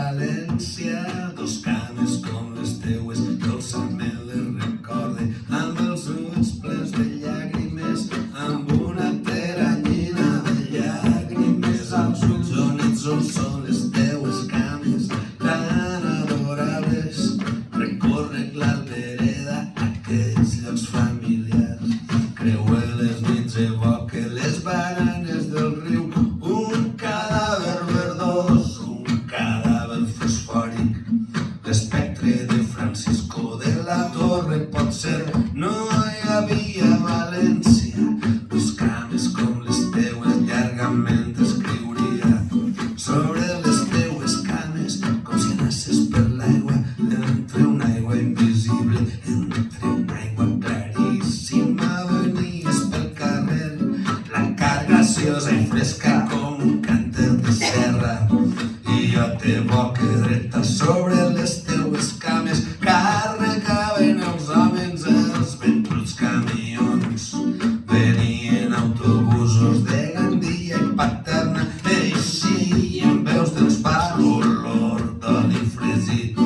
València, dos cames com les teues, dolçament les recorde, amb els ulls plens de llàgrimes, amb una teranyina de llàgrimes als ulls. On són les teues cames tan adorables? Recorre la vereda, aquells llocs familiars, creue les nits, evoque les baranes del riu, un cadàver verdós, un cadàver fosfòric, l'espectre de Francisco de la Torre pot ser. No hi havia a València dos cames com les teues, llargament escriuria sobre les teues cames, com si anessis per l'aigua, entre una aigua invisible, entre una aigua claríssima. Venies pel carrer, la car graciosa i fresca com un cànter de serra, i jo t'evoque dreta sobre les teues cames. Carregaven els homes els ventuts camions, venien autobusos de Gandia i Paterna, eixien veus dels bars, olor d'oli fregit.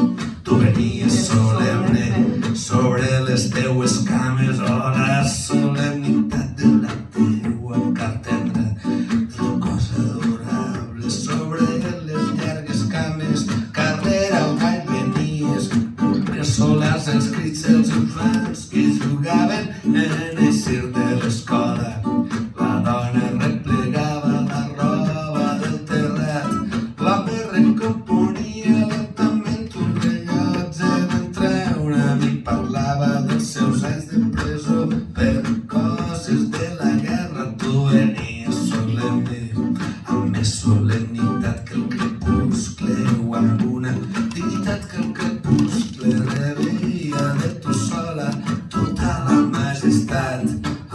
Tu venies solemne sobre les teues cames, oh, la solemnitat de la teua cartendra, la cosa adorable sobre les llargues cames. Carrera al gall venies, solars els crits dels infants que jugaven en eixir de l'escola. La dona replegava la roba del terrat, l'home recomponia lentament un rellotge d'entre un amic, parlava dels seus anys de presó per coses de la guerra. Tu venies solemne, amb més solemnitat que el crepuscle, o amb una dignitat que el crepuscle rebia de tu sola tota la majestat.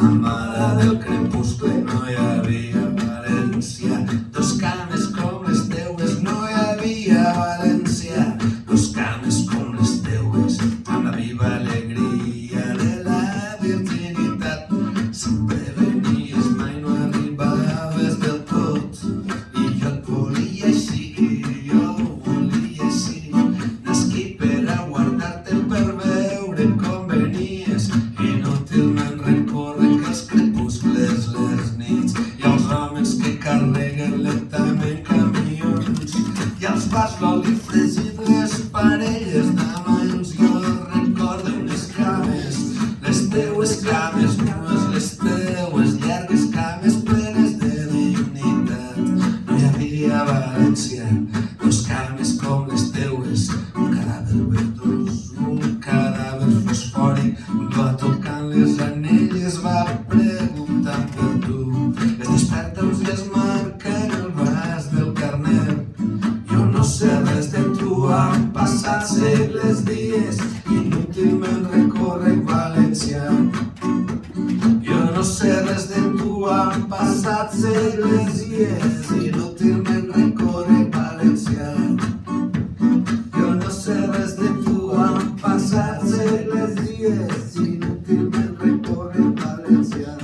Amada del crepuscle, no hi havia a València dos cames com les teues, no hi havia a València dos cames com les teues, amb la viva alegria de la virginitat. Sempre venies, mai no arribaves del tot, i jo et volia així, i jo ho volia així. Nasquí per a guardar-te, per veure com venies, inútilment recórrer que els crepuscles, les nits, i els homes que carreguen lentament camions, i els bars, l'oli fregit, les parelles d'amants. Jo recordo unes cames, les teues cames nues, les teues llargues cames plenes de dignitat. No hi havia a València dos cames com les teues, un cadàver verdós, un cadàver fosfòric, va tocant les anelles, va preguntant per tu, es desperta uns dies marca en el braç del carnet. Jo no sé res de tu, han passat segles, dies, inútilment recorre València. Jo no sé res de tu, han passat segles, dies, inútilment recorre València. Jo no sé res de tu, han passat segles, dies, inútilment recorre València.